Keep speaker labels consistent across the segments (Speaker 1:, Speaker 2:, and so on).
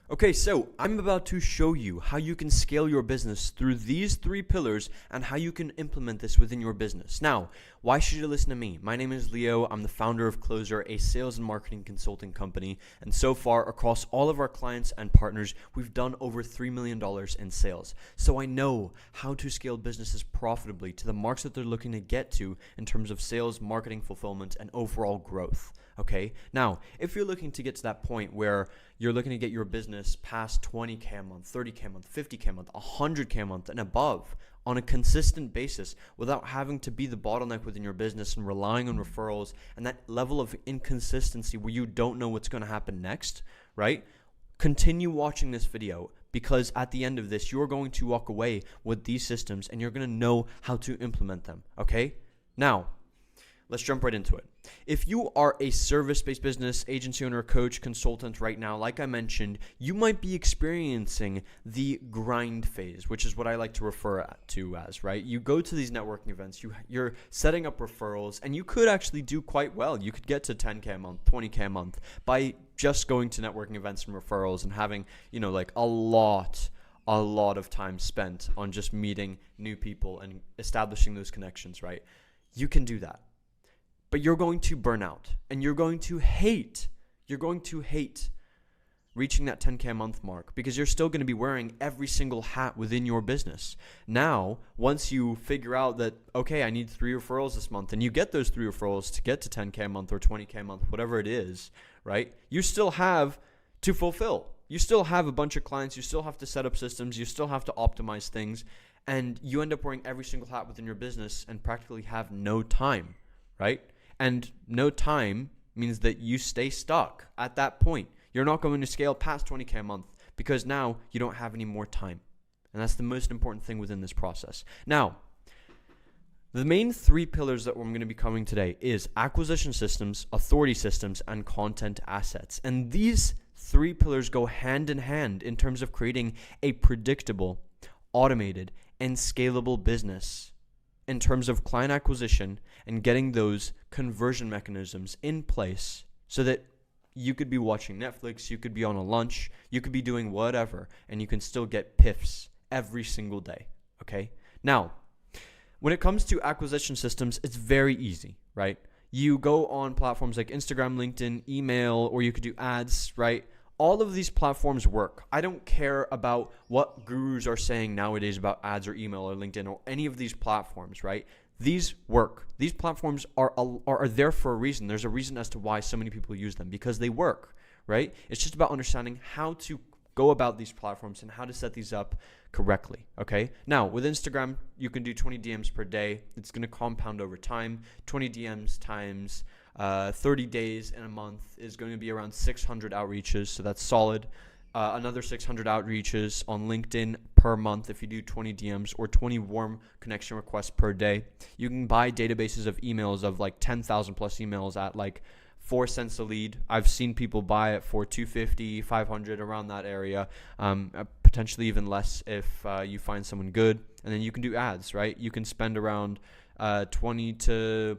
Speaker 1: Okay, so I'm about to show you how you can scale your business through these 3 pillars and how you can implement this within your business. Now, why should you listen to me? My name is Leo. I'm the founder of Closer, a sales and marketing consulting company. And so far, across all of our clients and partners, we've done over $3 million in sales. So I know how to scale businesses profitably to the marks that they're looking to get to in terms of sales, marketing, fulfillment, and overall growth. Okay. Now, if you're looking to get to that point where you're looking to get your business past 20K a month, 30K a month, 50K a month, 100K a month and above on a consistent basis without having to be the bottleneck within your business and relying on referrals and that level of inconsistency where you don't know what's going to happen next, right? Continue watching this video because at the end of this, you're going to walk away with these systems and you're going to know how to implement them. Okay. Now, let's jump right into it. If you are a service-based business, agency owner, coach, consultant right now, like I mentioned, you might be experiencing the grind phase, which is what I like to refer to as, right? You go to these networking events, you're setting up referrals, and you could actually do quite well. You could get to 10K a month, 20K a month by just going to networking events and referrals and having, like a lot of time spent on just meeting new people and establishing those connections, right? You can do that. But you're going to burn out and you're going to hate reaching that 10K a month mark because you're still going to be wearing every single hat within your business. Now, once you figure out that, okay, I need 3 referrals this month and you get those 3 referrals to get to 10K a month or 20K a month, whatever it is, right? You still have to fulfill. You still have a bunch of clients. You still have to set up systems. You still have to optimize things. And you end up wearing every single hat within your business and practically have no time, right? And no time means that you stay stuck at that point. You're not going to scale past 20K a month because now you don't have any more time. And that's the most important thing within this process. Now, the main 3 pillars that I'm going to be covering today is acquisition systems, authority systems, and content assets. And these 3 pillars go hand in hand in terms of creating a predictable, automated, and scalable business in terms of client acquisition and getting those conversion mechanisms in place so that you could be watching Netflix, you could be on a lunch, you could be doing whatever, and you can still get PIFs every single day, okay? Now, when it comes to acquisition systems, it's very easy, right? You go on platforms like Instagram, LinkedIn, email, or you could do ads, right? All of these platforms work. I don't care about what gurus are saying nowadays about ads or email or LinkedIn or any of these platforms, right? These work. These platforms are there for a reason. There's a reason as to why so many people use them because they work, right? It's just about understanding how to go about these platforms and how to set these up correctly, okay? Now, with Instagram, you can do 20 DMs per day. It's going to compound over time. 20 DMs times 30 days in a month is going to be around 600 outreaches, so that's solid. Another 600 outreaches on LinkedIn per month if you do 20 DMs or 20 warm connection requests per day. You can buy databases of emails of like 10,000 plus emails at like 4 cents a lead. I've seen people buy it for $250, $500 around that area, potentially even less if you find someone good. And then you can do ads, right? You can spend around 20 to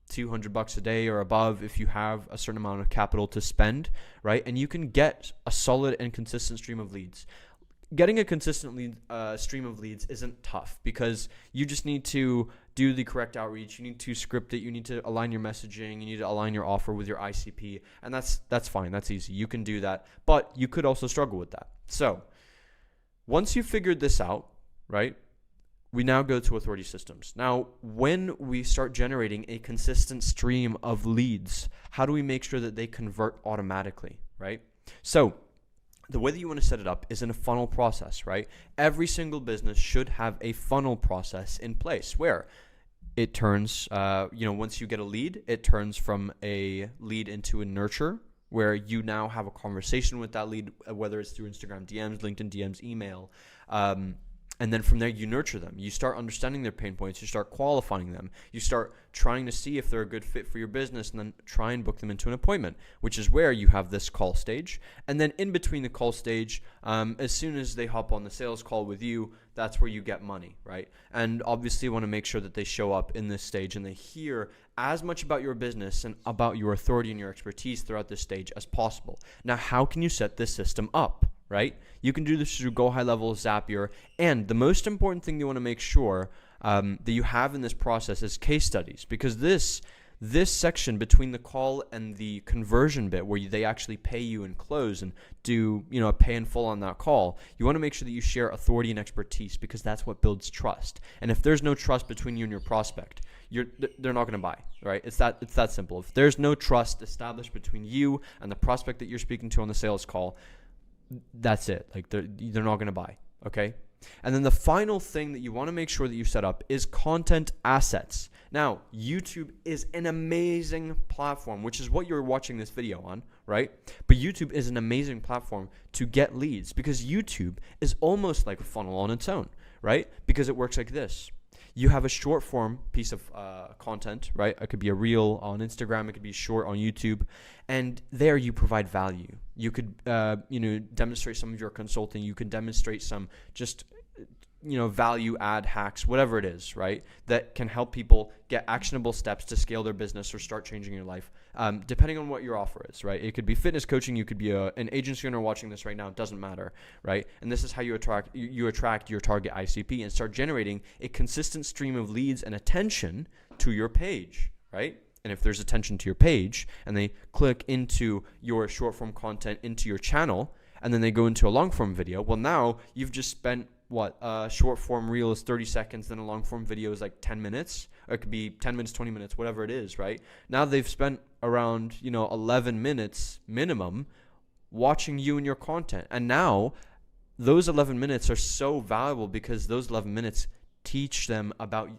Speaker 1: $200 a day or above if you have a certain amount of capital to spend, right? And you can get a solid and consistent stream of leads. Getting a consistent stream of leads isn't tough because you just need to do the correct outreach. You need to script it. You need to align your messaging. You need to align your offer with your ICP. And that's fine. That's easy. You can do that. But you could also struggle with that. So once you figured this out, right, we now go to authority systems. Now, when we start generating a consistent stream of leads, how do we make sure that they convert automatically, right? So the way that you want to set it up is in a funnel process, right? Every single business should have a funnel process in place where it turns, once you get a lead, it turns from a lead into a nurture where you now have a conversation with that lead, whether it's through Instagram DMs, LinkedIn DMs, email, and then from there, you nurture them. You start understanding their pain points. You start qualifying them. You start trying to see if they're a good fit for your business and then try and book them into an appointment, which is where you have this call stage. And then in between the call stage, as soon as they hop on the sales call with you, that's where you get money, right? And obviously you want to make sure that they show up in this stage and they hear as much about your business and about your authority and your expertise throughout this stage as possible. Now, how can you set this system up, right? You can do this through GoHighLevel, Zapier, and the most important thing you want to make sure that you have in this process is case studies, because this section between the call and the conversion bit where they actually pay you and close and do, a pay in full on that call, you want to make sure that you share authority and expertise, because that's what builds trust. And if there's no trust between you and your prospect, they're not going to buy, right? It's that simple. If there's no trust established between you and the prospect that you're speaking to on the sales call, that's it. Like they're not going to buy, okay? And then the final thing that you want to make sure that you set up is content assets. Now, YouTube is an amazing platform, which is what you're watching this video on, right? But YouTube is an amazing platform to get leads, because YouTube is almost like a funnel on its own, right? Because it works like this. You have a short form piece of content, right? It could be a reel on Instagram. It could be short on YouTube. And there you provide value. You could, demonstrate some of your consulting. You could demonstrate some just, value add hacks, whatever it is, right? That can help people get actionable steps to scale their business or start changing your life, depending on what your offer is, right? It could be fitness coaching. You could be an agency owner watching this right now. It doesn't matter, right? And this is how you attract your target ICP and start generating a consistent stream of leads and attention to your page, right? And if there's attention to your page and they click into your short form content into your channel, and then they go into a long form video, well, now you've just spent a short form reel is 30 seconds, then a long form video is like 10 minutes, or it could be 10 minutes, 20 minutes, whatever it is, right? Now they've spent around, 11 minutes minimum watching you and your content. And now those 11 minutes are so valuable because those 11 minutes teach them about,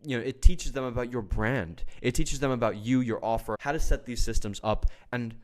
Speaker 1: it teaches them about your brand. It teaches them about you, your offer, how to set these systems up, and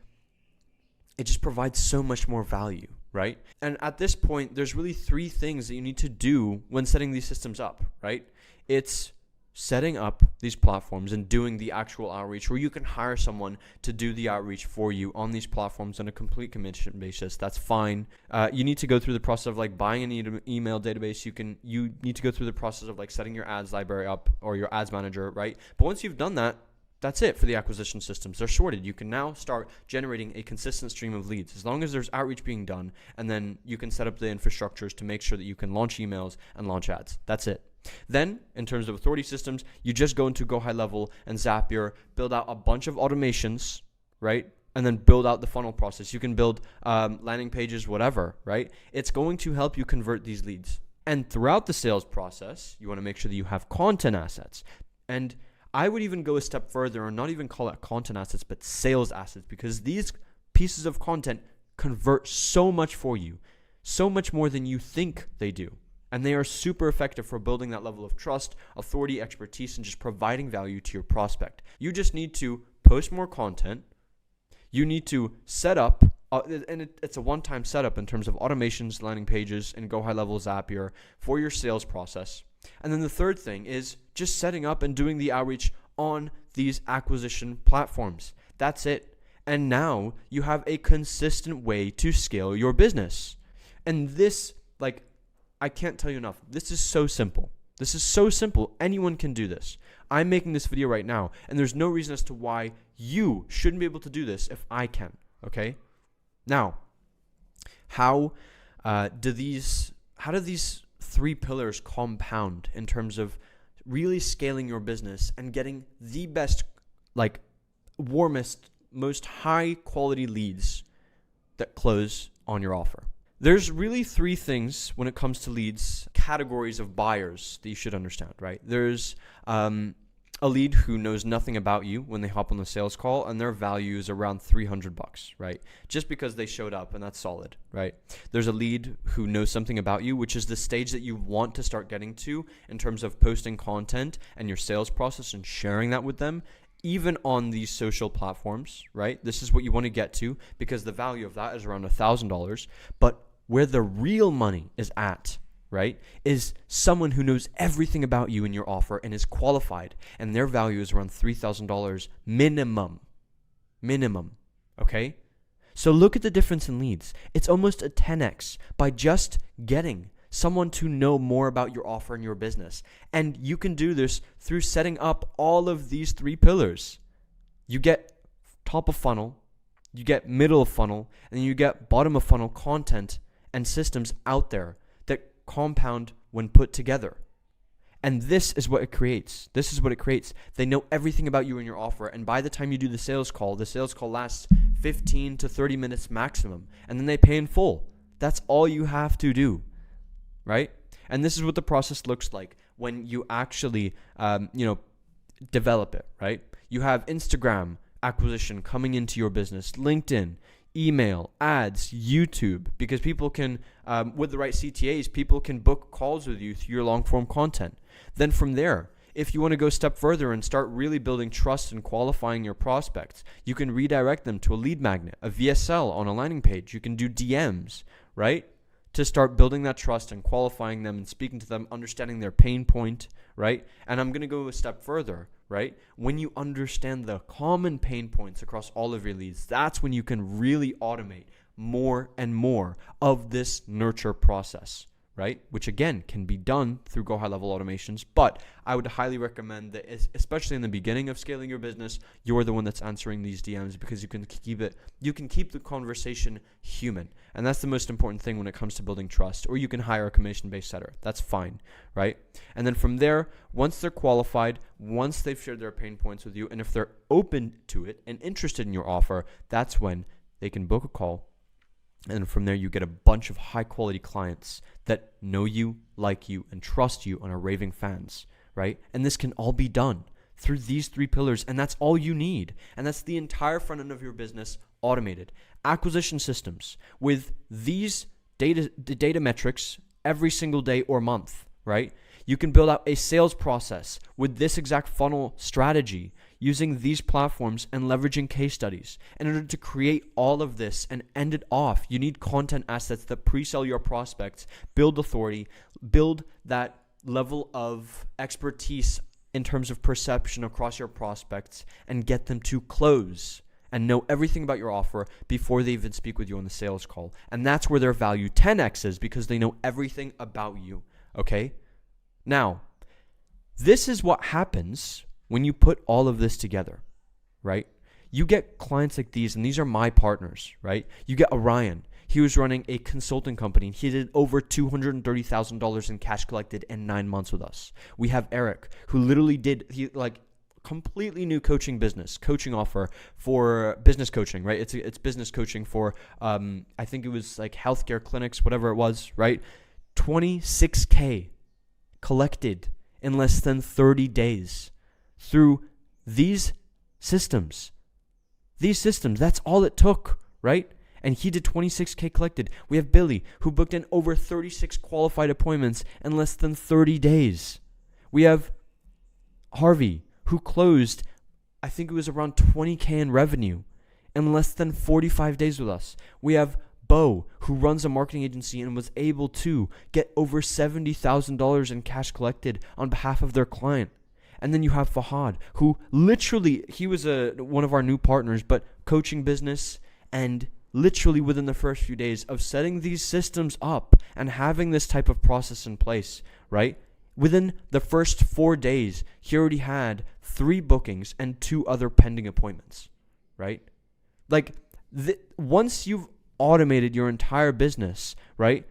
Speaker 1: it just provides so much more value, right? And at this point, there's really three things that you need to do when setting these systems up, right? It's setting up these platforms and doing the actual outreach, where you can hire someone to do the outreach for you on these platforms on a complete commission basis. That's fine. You need to go through the process of like buying an email database. You need to go through the process of like setting your ads library up or your ads manager, right? But once you've done that, that's it for the acquisition systems. They're sorted. You can now start generating a consistent stream of leads as long as there's outreach being done, and then you can set up the infrastructures to make sure that you can launch emails and launch ads. That's it. Then, in terms of authority systems, you just go into GoHighLevel and Zapier, build out a bunch of automations, right? And then build out the funnel process. You can build landing pages, whatever, right? It's going to help you convert these leads. And throughout the sales process, you want to make sure that you have content assets. And I would even go a step further and not even call it content assets, but sales assets, because these pieces of content convert so much for you, so much more than you think they do. And they are super effective for building that level of trust, authority, expertise, and just providing value to your prospect. You just need to post more content. You need to set up, and it's a one-time setup in terms of automations, landing pages, and GoHighLevel Zapier for your sales process. And then the third thing is just setting up and doing the outreach on these acquisition platforms. That's it. And now you have a consistent way to scale your business. And this, I can't tell you enough. This is so simple. This is so simple. Anyone can do this. I'm making this video right now, and there's no reason as to why you shouldn't be able to do this if I can, okay? Now, how do these three pillars compound in terms of really scaling your business and getting the best, warmest, most high quality leads that close on your offer? There's really three things when it comes to leads, categories of buyers that you should understand, right? There's a lead who knows nothing about you when they hop on the sales call, and their value is around $300, right? Just because they showed up, and that's solid, right? There's a lead who knows something about you, which is the stage that you want to start getting to in terms of posting content and your sales process and sharing that with them, even on these social platforms, right? This is what you want to get to, because the value of that is around $1,000. But where the real money is at, right, is someone who knows everything about you and your offer and is qualified, and their value is around $3,000 minimum, okay? So look at the difference in leads. It's almost a 10x by just getting someone to know more about your offer and your business. And you can do this through setting up all of these three pillars. You get top of funnel, you get middle of funnel, and then you get bottom of funnel content and systems out there that compound when put together. And this is what it creates. This is what it creates. They know everything about you and your offer. And by the time you do the sales call lasts 15 to 30 minutes maximum. And then they pay in full. That's all you have to do, right? And this is what the process looks like when you actually, develop it, right? You have Instagram acquisition coming into your business, LinkedIn, email, ads, YouTube, because people can, with the right CTAs, people can book calls with you through your long form content. Then from there, if you want to go a step further and start really building trust and qualifying your prospects, you can redirect them to a lead magnet, a VSL on a landing page. You can do DMs, right? To start building that trust and qualifying them and speaking to them, understanding their pain point, right? And I'm going to go a step further, right? When you understand the common pain points across all of your leads, that's when you can really automate more and more of this nurture process, right? Which again can be done through GoHighLevel automations, but I would highly recommend that, especially in the beginning of scaling your business, you're the one that's answering these DMs, because you can keep the conversation human. And that's the most important thing when it comes to building trust. Or you can hire a commission-based setter. That's fine, right? And then from there, once they're qualified, once they've shared their pain points with you, and if they're open to it and interested in your offer, that's when they can book a call. And from there, you get a bunch of high-quality clients that know you, like you, and trust you and are raving fans, right? And this can all be done through these three pillars, and that's all you need. And that's the entire front end of your business automated. Acquisition systems with these data metrics every single day or month, right? You can build out a sales process with this exact funnel strategy using these platforms and leveraging case studies. And in order to create all of this and end it off, you need content assets that pre-sell your prospects, build authority, build that level of expertise in terms of perception across your prospects, and get them to close and know everything about your offer before they even speak with you on the sales call. And that's where their value 10x is, because they know everything about you, okay? Now, this is what happens when you put all of this together, right? You get clients like these, and these are my partners, right? You get Orion. He was running a consulting company. He did over $230,000 in cash collected in 9 months with us. We have Eric, who literally did completely new coaching offer for business coaching, right? It's business coaching for I think it was like healthcare clinics, whatever it was, right? $26K collected in less than 30 days through these systems. That's all it took, right? And he did 26K collected. We have Billy, who booked in over 36 qualified appointments in less than 30 days. We have Harvey, who closed, I think it was around 20K in revenue in less than 45 days with us. We have Bo, who runs a marketing agency and was able to get over $70,000 in cash collected on behalf of their client. And then you have Fahad, who literally, he was one of our new partners, but coaching business, and literally within the first few days of setting these systems up and having this type of process in place, right? Within the first 4 days, he already had 3 bookings and 2 other pending appointments, right? Once you've automated your entire business, right?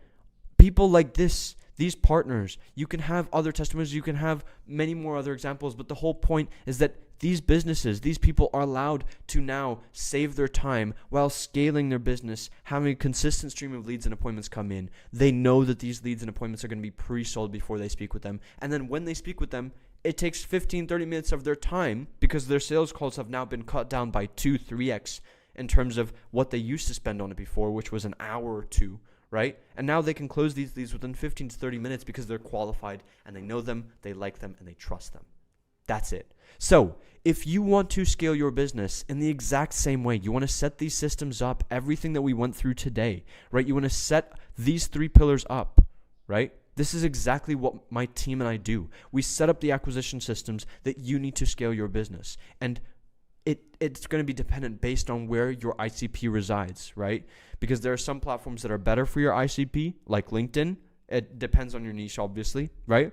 Speaker 1: People like this, these partners, you can have other testimonies, you can have many more other examples, but the whole point is that these businesses, these people are allowed to now save their time while scaling their business, having a consistent stream of leads and appointments come in. They know that these leads and appointments are going to be pre-sold before they speak with them. And then when they speak with them, it takes 15, 30 minutes of their time, because their sales calls have now been cut down by 2, 3x in terms of what they used to spend on it before, which was an hour or 2, right? And now they can close these leads within 15 to 30 minutes because they're qualified and they know them, they like them, and they trust them. That's it. So if you want to scale your business in the exact same way, you want to set these systems up, everything that we went through today, right? You want to set these 3 pillars up, right? This is exactly what my team and I do. We set up the acquisition systems that you need to scale your business. And it's going to be dependent based on where your ICP resides, right? Because there are some platforms that are better for your ICP, like LinkedIn. It depends on your niche, obviously, right?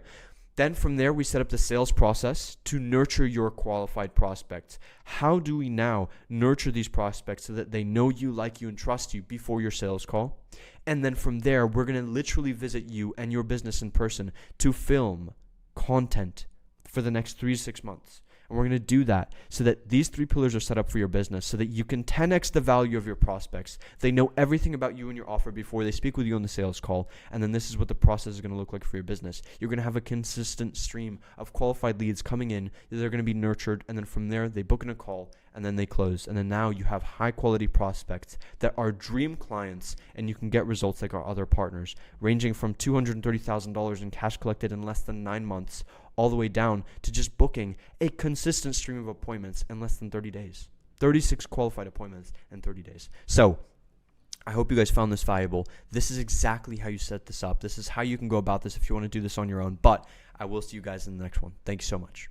Speaker 1: Then from there, we set up the sales process to nurture your qualified prospects. How do we now nurture these prospects so that they know you, like you, and trust you before your sales call? And then from there, we're going to literally visit you and your business in person to film content for the next 3 to 6 months. And we're going to do that so that these 3 pillars are set up for your business so that you can 10x the value of your prospects. They know everything about you and your offer before they speak with you on the sales call. And then this is what the process is going to look like for your business. You're going to have a consistent stream of qualified leads coming in. They're going to be nurtured. And then from there, they book in a call and then they close. And then now you have high quality prospects that are dream clients, and you can get results like our other partners, ranging from $230,000 in cash collected in less than 9 months all the way down to just booking a consistent stream of appointments in less than 30 days. 36 qualified appointments in 30 days. So I hope you guys found this valuable. This is exactly how you set this up. This is how you can go about this if you want to do this on your own. But I will see you guys in the next one. Thank you so much.